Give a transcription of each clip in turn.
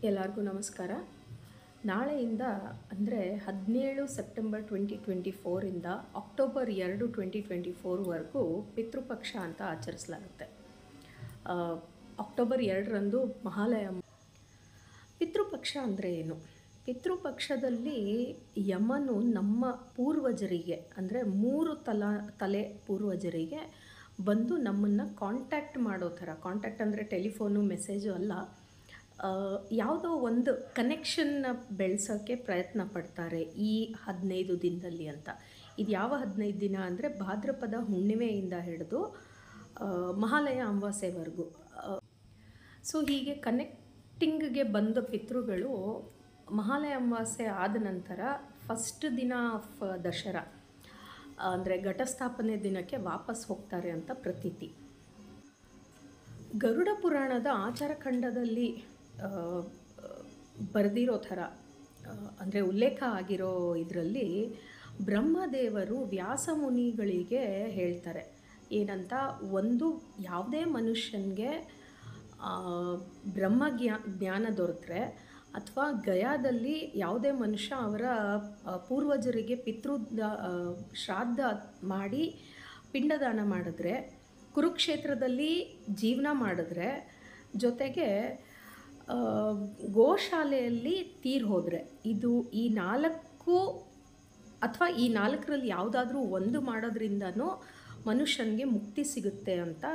ಎಲ್ಲರಿಗೂ ನಮಸ್ಕಾರ. ನಾಳೆಯಿಂದ ಅಂದರೆ 17 ಸೆಪ್ಟೆಂಬರ್ 2024 ಅಕ್ಟೋಬರ್ 2, 2024ವರೆಗೂ ಪಿತೃಪಕ್ಷ ಅಂತ ಆಚರಿಸಲಾಗುತ್ತೆ. ಅಕ್ಟೋಬರ್ 2ರಂದು ಮಹಾಲಯ. ಪಿತೃಪಕ್ಷ ಅಂದರೆ ಏನು? ಪಿತೃಪಕ್ಷದಲ್ಲಿ ಯಮನು ನಮ್ಮ ಪೂರ್ವಜರಿಗೆ ಅಂದರೆ 3 ತಲೆ ಪೂರ್ವಜರಿಗೆ ಬಂದು ನಮ್ಮನ್ನು ಕಾಂಟ್ಯಾಕ್ಟ್ ಮಾಡೋ ಥರ, ಕಾಂಟ್ಯಾಕ್ಟ್ ಅಂದರೆ ಟೆಲಿಫೋನು ಮೆಸೇಜು ಅಲ್ಲ, ಯಾವುದೋ ಒಂದು ಕನೆಕ್ಷನ್ನ ಬೆಳೆಸೋಕ್ಕೆ ಪ್ರಯತ್ನ ಪಡ್ತಾರೆ ಈ 15 ದಿನದಲ್ಲಿ ಅಂತ. ಇದು ಯಾವ 15 ದಿನ ಅಂದರೆ ಭಾದ್ರಪದ ಹುಣ್ಣಿಮೆಯಿಂದ ಹಿಡಿದು ಮಹಾಲಯ ಅಮಾವಾಸ್ಯೆವರೆಗೂ. ಸೊ ಹೀಗೆ ಕನೆಕ್ಟಿಂಗ್ಗೆ ಬಂದ ಪಿತೃಗಳು ಮಹಾಲಯ ಅಮಾವಾಸ್ಯೆ ಆದ ನಂತರ ಫಸ್ಟ್ ದಿನ ಆಫ್ ದಸರಾ ಅಂದರೆ ಘಟಸ್ಥಾಪನೆ ದಿನಕ್ಕೆ ವಾಪಸ್ ಹೋಗ್ತಾರೆ ಅಂತ ಪ್ರತೀತಿ. ಗರುಡ ಪುರಾಣದ ಆಚಾರಖಂಡದಲ್ಲಿ ಬರೆದಿರೋ ಥರ ಅಂದರೆ ಉಲ್ಲೇಖ ಆಗಿರೋ ಇದರಲ್ಲಿ ಬ್ರಹ್ಮದೇವರು ವ್ಯಾಸ ಮುನಿಗಳಿಗೆ ಹೇಳ್ತಾರೆ ಏನಂತ, ಒಂದು ಯಾವುದೇ ಮನುಷ್ಯನಿಗೆ ಜ್ಞಾನ ದೊರೆತರೆ ಅಥವಾ ಗಯಾದಲ್ಲಿ ಯಾವುದೇ ಮನುಷ್ಯ ಅವರ ಪೂರ್ವಜರಿಗೆ ಶ್ರಾದ್ದ ಮಾಡಿ ಪಿಂಡದಾನ ಮಾಡಿದ್ರೆ, ಕುರುಕ್ಷೇತ್ರದಲ್ಲಿ ಜೀವನ ಮಾಡಿದ್ರೆ, ಜೊತೆಗೆ ಗೋಶಾಲೆಯಲ್ಲಿ ತೀರ್ ಹೋದರೆ, ಇದು ಈ 4 ಅಥವಾ ಈ 4ರಲ್ಲಿ ಯಾವುದಾದ್ರೂ ಒಂದು ಮಾಡೋದ್ರಿಂದನೂ ಮನುಷ್ಯನಿಗೆ ಮುಕ್ತಿ ಸಿಗುತ್ತೆ ಅಂತ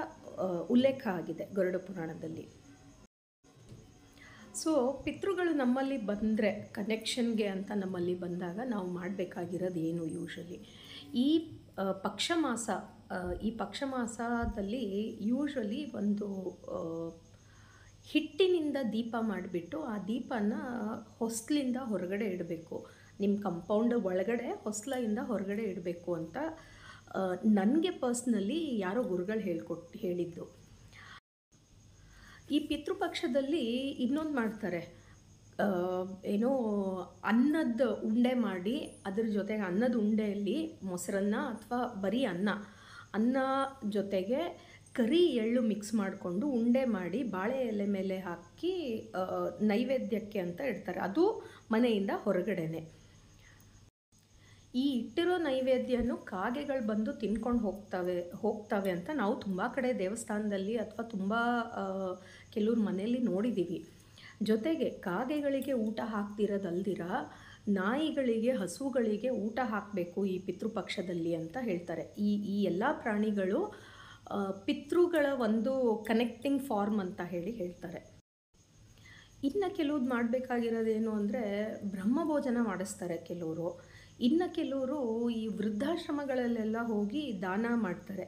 ಉಲ್ಲೇಖ ಆಗಿದೆ ಗರುಡ ಪುರಾಣದಲ್ಲಿ. ಸೊ ಪಿತೃಗಳು ನಮ್ಮಲ್ಲಿ ಬಂದರೆ, ಕನೆಕ್ಷನ್ಗೆ ಅಂತ ನಮ್ಮಲ್ಲಿ ಬಂದಾಗ ನಾವು ಮಾಡಬೇಕಾಗಿರೋದು ಏನು? ಯೂಶ್ವಲಿ ಈ ಪಕ್ಷಮಾಸದಲ್ಲಿ ಯೂಶ್ವಲಿ ಒಂದು ಹಿಟ್ಟಿನಿಂದ ದೀಪ ಮಾಡಿಬಿಟ್ಟು ಆ ದೀಪನ ಹೊಸ್ಲಿಂದ ಹೊರಗಡೆ ಇಡಬೇಕು. ನಿಮ್ಮ ಕಂಪೌಂಡ್ ಒಳಗಡೆ ಹೊಸ್ಲಿಂದ ಹೊರಗಡೆ ಇಡಬೇಕು ಅಂತ ನನಗೆ ಪರ್ಸ್ನಲಿ ಯಾರೋ ಗುರುಗಳು ಹೇಳಿದ್ದು. ಈ ಪಿತೃಪಕ್ಷದಲ್ಲಿ ಇನ್ನೊಂದು ಮಾಡ್ತಾರೆ, ಏನೋ ಅನ್ನದ ಉಂಡೆ ಮಾಡಿ ಅದ್ರ ಜೊತೆಗೆ ಅನ್ನದ ಉಂಡೆಯಲ್ಲಿ ಮೊಸರನ್ನ ಅಥವಾ ಬರೀ ಅನ್ನ ಜೊತೆಗೆ ಕರಿ ಎಳ್ಳು ಮಿಕ್ಸ್ ಮಾಡಿಕೊಂಡು ಉಂಡೆ ಮಾಡಿ ಬಾಳೆ ಎಲೆ ಮೇಲೆ ಹಾಕಿ ನೈವೇದ್ಯಕ್ಕೆ ಅಂತ ಇಡ್ತಾರೆ. ಅದು ಮನೆಯಿಂದ ಹೊರಗಡೆನೆ. ಈ ಇಟ್ಟಿರೋ ನೈವೇದ್ಯನೂ ಕಾಗೆಗಳು ಬಂದು ತಿನ್ಕೊಂಡು ಹೋಗ್ತವೆ ಅಂತ ನಾವು ತುಂಬ ಕಡೆ ದೇವಸ್ಥಾನದಲ್ಲಿ ಅಥವಾ ತುಂಬ ಕೆಲವ್ರ ಮನೆಯಲ್ಲಿ ನೋಡಿದ್ದೀವಿ. ಜೊತೆಗೆ ಕಾಗೆಗಳಿಗೆ ಊಟ ಹಾಕ್ತಿರೋದಲ್ದಿರ ನಾಯಿಗಳಿಗೆ, ಹಸುಗಳಿಗೆ ಊಟ ಹಾಕಬೇಕು ಈ ಪಿತೃಪಕ್ಷದಲ್ಲಿ ಅಂತ ಹೇಳ್ತಾರೆ. ಈ ಎಲ್ಲ ಪ್ರಾಣಿಗಳು ಪಿತೃಗಳ ಒಂದು ಕನೆಕ್ಟಿಂಗ್ ಫಾರ್ಮ್ ಅಂತ ಹೇಳ್ತಾರೆ. ಇನ್ನು ಕೆಲವ್ದು ಮಾಡಬೇಕಾಗಿರೋದೇನು ಅಂದರೆ ಬ್ರಹ್ಮಭೋಜನ ಮಾಡಿಸ್ತಾರೆ ಕೆಲವರು. ಇನ್ನು ಕೆಲವರು ಈ ವೃದ್ಧಾಶ್ರಮಗಳಲ್ಲೆಲ್ಲ ಹೋಗಿ ದಾನ ಮಾಡ್ತಾರೆ.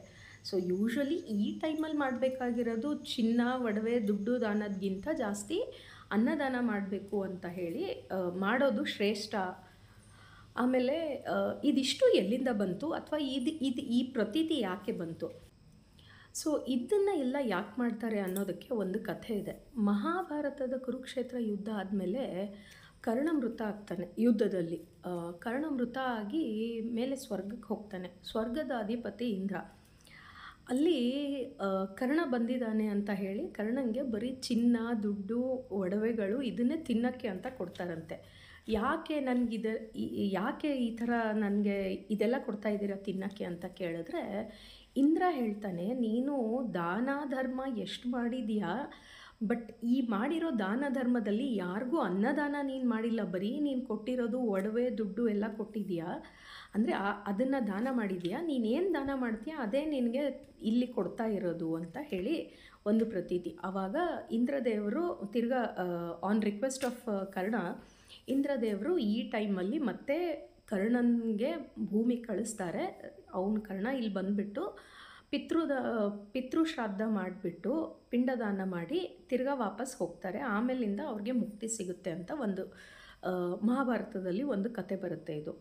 ಸೊ ಯೂಶ್ವಲಿ ಈ ಟೈಮಲ್ಲಿ ಮಾಡಬೇಕಾಗಿರೋದು ಚಿನ್ನ, ಒಡವೆ, ದುಡ್ಡು ದಾನದ್ಗಿಂತ ಜಾಸ್ತಿ ಅನ್ನದಾನ ಮಾಡಬೇಕು ಅಂತ ಹೇಳಿ ಮಾಡೋದು ಶ್ರೇಷ್ಠ. ಆಮೇಲೆ ಇದಿಷ್ಟು ಎಲ್ಲಿಂದ ಬಂತು ಅಥವಾ ಈ ಪ್ರತೀತಿ ಯಾಕೆ ಬಂತು? ಸೊ ಇದನ್ನು ಎಲ್ಲ ಯಾಕೆ ಮಾಡ್ತಾರೆ ಅನ್ನೋದಕ್ಕೆ ಒಂದು ಕಥೆ ಇದೆ. ಮಹಾಭಾರತದ ಕುರುಕ್ಷೇತ್ರ ಯುದ್ಧ ಆದಮೇಲೆ ಕರ್ಣಮೃತ ಆಗ್ತಾನೆ ಯುದ್ಧದಲ್ಲಿ. ಕರ್ಣಮೃತ ಆಗಿ ಮೇಲೆ ಸ್ವರ್ಗಕ್ಕೆ ಹೋಗ್ತಾನೆ. ಸ್ವರ್ಗದ ಅಧಿಪತಿ ಇಂದ್ರ. ಅಲ್ಲಿ ಕರ್ಣ ಬಂದಿದ್ದಾನೆ ಅಂತ ಹೇಳಿ ಕರ್ಣಂಗೆ ಬರೀ ಚಿನ್ನ, ದುಡ್ಡು, ಒಡವೆಗಳು ಇದನ್ನೇ ತಿನ್ನೋಕ್ಕೆ ಅಂತ ಕೊಡ್ತಾರಂತೆ. ಯಾಕೆ ಈ ಥರ ನನಗೆ ಇದೆಲ್ಲ ಕೊಡ್ತಾ ಇದ್ದೀರಾ ತಿನ್ನೋಕ್ಕೆ ಅಂತ ಕೇಳಿದ್ರೆ ಇಂದ್ರ ಹೇಳ್ತಾನೆ, ನೀನು ದಾನ ಧರ್ಮ ಎಷ್ಟು ಮಾಡಿದೀಯಾ, ಬಟ್ ಈ ಮಾಡಿರೋ ದಾನ ಧರ್ಮದಲ್ಲಿ ಯಾರಿಗೂ ಅನ್ನದಾನ ನೀನು ಮಾಡಿಲ್ಲ. ಬರೀ ನೀನು ಕೊಟ್ಟಿರೋದು ಒಡವೆ, ದುಡ್ಡು ಎಲ್ಲ ಕೊಟ್ಟಿದೀಯಾ. ಅಂದರೆ ಅದನ್ನು ದಾನ ಮಾಡಿದೀಯಾ. ನೀನೇನು ದಾನ ಮಾಡ್ತೀಯಾ ಅದೇ ನಿನಗೆ ಇಲ್ಲಿ ಕೊಡ್ತಾ ಇರೋದು ಅಂತ ಹೇಳಿ ಒಂದು ಪ್ರತೀತಿ. ಆವಾಗ ಇಂದ್ರದೇವರು ತಿರ್ಗಾ ಆನ್ ರಿಕ್ವೆಸ್ಟ್ ಆಫ್ ಕರ್ಣ, ಇಂದ್ರದೇವರು ಈ ಟೈಮಲ್ಲಿ ಮತ್ತೆ ಕರ್ಣನಿಗೆ ಭೂಮಿ ಕಳಿಸ್ತಾರೆ. ಕರ್ಣ ಇಲ್ಲಿ ಬಂದುಬಿಟ್ಟು ಪಿತೃಶ್ರಾದ್ದ ಮಾಡಿಬಿಟ್ಟು ಪಿಂಡದಾನ ಮಾಡಿ ತಿರ್ಗಾ ವಾಪಸ್ ಹೋಗ್ತಾರೆ. ಆಮೇಲಿಂದ ಅವ್ರಿಗೆ ಮುಕ್ತಿ ಸಿಗುತ್ತೆ ಅಂತ ಒಂದು ಮಹಾಭಾರತದಲ್ಲಿ ಒಂದು ಕತೆ ಬರುತ್ತೆ. ಇದು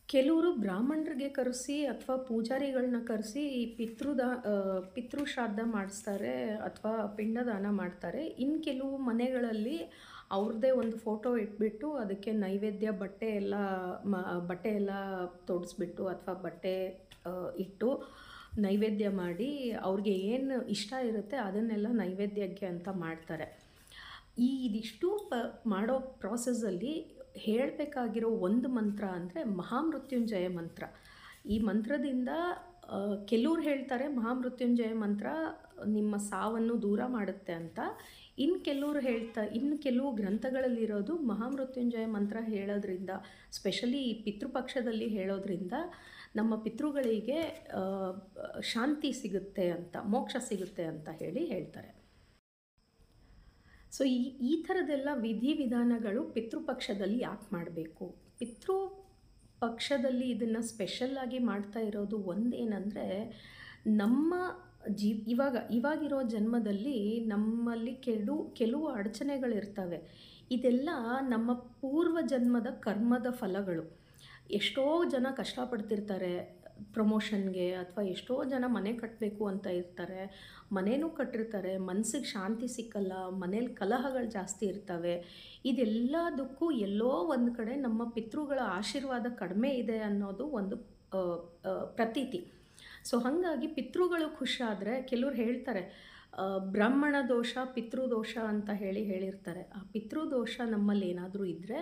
ಕೆಲವರು ಬ್ರಾಹ್ಮಣರಿಗೆ ಕರೆಸಿ ಅಥವಾ ಪೂಜಾರಿಗಳನ್ನ ಕರೆಸಿ ಈ ಪಿತೃಶ್ರಾದ್ದ ಮಾಡಿಸ್ತಾರೆ ಅಥವಾ ಪಿಂಡದಾನ ಮಾಡ್ತಾರೆ. ಇನ್ನು ಕೆಲವು ಮನೆಗಳಲ್ಲಿ ಅವ್ರದ್ದೇ ಒಂದು ಫೋಟೋ ಇಟ್ಬಿಟ್ಟು ಅದಕ್ಕೆ ನೈವೇದ್ಯ ಬಟ್ಟೆ ಎಲ್ಲ ತೊಡಿಸ್ಬಿಟ್ಟು ಅಥವಾ ಬಟ್ಟೆ ಇಟ್ಟು ನೈವೇದ್ಯ ಮಾಡಿ ಅವ್ರಿಗೆ ಏನು ಇಷ್ಟ ಇರುತ್ತೆ ಅದನ್ನೆಲ್ಲ ನೈವೇದ್ಯಕ್ಕೆ ಅಂತ ಮಾಡ್ತಾರೆ. ಇದಿಷ್ಟು ಮಾಡೋ ಪ್ರಾಸೆಸ್ಸಲ್ಲಿ ಹೇಳಬೇಕಾಗಿರೋ ಒಂದು ಮಂತ್ರ ಅಂದರೆ ಮಹಾಮೃತ್ಯುಂಜಯ ಮಂತ್ರ. ಈ ಮಂತ್ರದಿಂದ ಕೆಲವ್ರು ಹೇಳ್ತಾರೆ ಮಹಾಮೃತ್ಯುಂಜಯ ಮಂತ್ರ ನಿಮ್ಮ ಸಾವನ್ನು ದೂರ ಮಾಡುತ್ತೆ ಅಂತ. ಇನ್ನು ಕೆಲವು ಗ್ರಂಥಗಳಲ್ಲಿರೋದು ಮಹಾಮೃತ್ಯುಂಜಯ ಮಂತ್ರ ಹೇಳೋದ್ರಿಂದ, ಸ್ಪೆಷಲಿ ಈ ಪಿತೃಪಕ್ಷದಲ್ಲಿ ಹೇಳೋದ್ರಿಂದ ನಮ್ಮ ಪಿತೃಗಳಿಗೆ ಶಾಂತಿ ಸಿಗುತ್ತೆ ಅಂತ, ಮೋಕ್ಷ ಸಿಗುತ್ತೆ ಅಂತ ಹೇಳ್ತಾರೆ. ಸೊ ಈ ಥರದ್ದೆಲ್ಲ ವಿಧಿವಿಧಾನಗಳು ಪಿತೃಪಕ್ಷದಲ್ಲಿ ಯಾಕೆ ಮಾಡಬೇಕು? ಪಿತೃಪಕ್ಷದಲ್ಲಿ ಇದನ್ನು ಸ್ಪೆಷಲ್ಲಾಗಿ ಮಾಡ್ತಾ ಇರೋದು ಒಂದೇನೆಂದರೆ, ನಮ್ಮ ಇವಾಗಿರೋ ಜನ್ಮದಲ್ಲಿ ನಮ್ಮಲ್ಲಿ ಕೆಲವು ಅಡಚಣೆಗಳಿರ್ತವೆ. ಇದೆಲ್ಲ ನಮ್ಮ ಪೂರ್ವ ಜನ್ಮದ ಕರ್ಮದ ಫಲಗಳು. ಎಷ್ಟೋ ಜನ ಕಷ್ಟಪಡ್ತಿರ್ತಾರೆ ಪ್ರಮೋಷನ್ಗೆ, ಅಥವಾ ಎಷ್ಟೋ ಜನ ಮನೆ ಕಟ್ಟಬೇಕು ಅಂತ ಇರ್ತಾರೆ, ಮನೆಯೂ ಕಟ್ಟಿರ್ತಾರೆ, ಮನಸ್ಸಿಗೆ ಶಾಂತಿ ಸಿಕ್ಕಲ್ಲ, ಮನೇಲಿ ಕಲಹಗಳು ಜಾಸ್ತಿ ಇರ್ತವೆ. ಇದೆಲ್ಲದಕ್ಕೂ ಎಲ್ಲೋ ಒಂದು ಕಡೆ ನಮ್ಮ ಪಿತೃಗಳ ಆಶೀರ್ವಾದ ಕಡಿಮೆ ಇದೆ ಅನ್ನೋದು ಒಂದು ಪ್ರತೀತಿ. ಸೊ ಹಾಗಾಗಿ ಪಿತೃಗಳು ಖುಷಿಯಾದರೆ, ಕೆಲವ್ರು ಹೇಳ್ತಾರೆ ಬ್ರಾಹ್ಮಣ ದೋಷ ಪಿತೃದೋಷ ಅಂತ ಹೇಳಿರ್ತಾರೆ. ಆ ಪಿತೃದೋಷ ನಮ್ಮಲ್ಲಿ ಏನಾದರೂ ಇದ್ದರೆ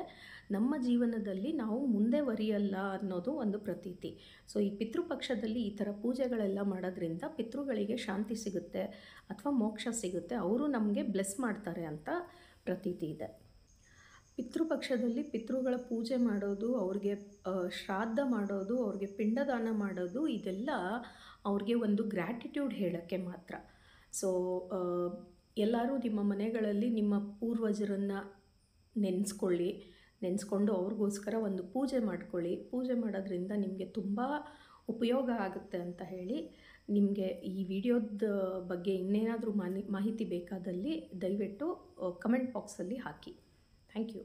ನಮ್ಮ ಜೀವನದಲ್ಲಿ ನಾವು ಮುಂದೆ ಬರೆಯಲ್ಲ ಅನ್ನೋದು ಒಂದು ಪ್ರತೀತಿ. ಸೊ ಈ ಪಿತೃಪಕ್ಷದಲ್ಲಿ ಈ ಥರ ಪೂಜೆಗಳೆಲ್ಲ ಮಾಡೋದ್ರಿಂದ ಪಿತೃಗಳಿಗೆ ಶಾಂತಿ ಸಿಗುತ್ತೆ ಅಥವಾ ಮೋಕ್ಷ ಸಿಗುತ್ತೆ, ಅವರು ನಮಗೆ ಬ್ಲೆಸ್ ಮಾಡ್ತಾರೆ ಅಂತ ಪ್ರತೀತಿ ಇದೆ. ಪಿತೃಪಕ್ಷದಲ್ಲಿ ಪಿತೃಗಳ ಪೂಜೆ ಮಾಡೋದು, ಅವ್ರಿಗೆ ಶ್ರಾದ್ದ ಮಾಡೋದು, ಅವ್ರಿಗೆ ಪಿಂಡದಾನ ಮಾಡೋದು, ಇದೆಲ್ಲ ಅವ್ರಿಗೆ ಒಂದು ಗ್ರ್ಯಾಟಿಟ್ಯೂಡ್ ಹೇಳೋಕ್ಕೆ ಮಾತ್ರ. ಸೊ ಎಲ್ಲರೂ ನಿಮ್ಮ ಮನೆಗಳಲ್ಲಿ ನಿಮ್ಮ ಪೂರ್ವಜರನ್ನು ನೆನೆಸ್ಕೊಂಡು ಅವ್ರಿಗೋಸ್ಕರ ಒಂದು ಪೂಜೆ ಮಾಡ್ಕೊಳ್ಳಿ. ಪೂಜೆ ಮಾಡೋದ್ರಿಂದ ನಿಮಗೆ ತುಂಬ ಉಪಯೋಗ ಆಗುತ್ತೆ ಅಂತ ಹೇಳಿ, ನಿಮಗೆ ಈ ವಿಡಿಯೋದ ಬಗ್ಗೆ ಇನ್ನೇನಾದರೂ ಮಾಹಿತಿ ಬೇಕಾದಲ್ಲಿ ದಯವಿಟ್ಟು ಕಮೆಂಟ್ ಬಾಕ್ಸಲ್ಲಿ ಹಾಕಿ. Thank you.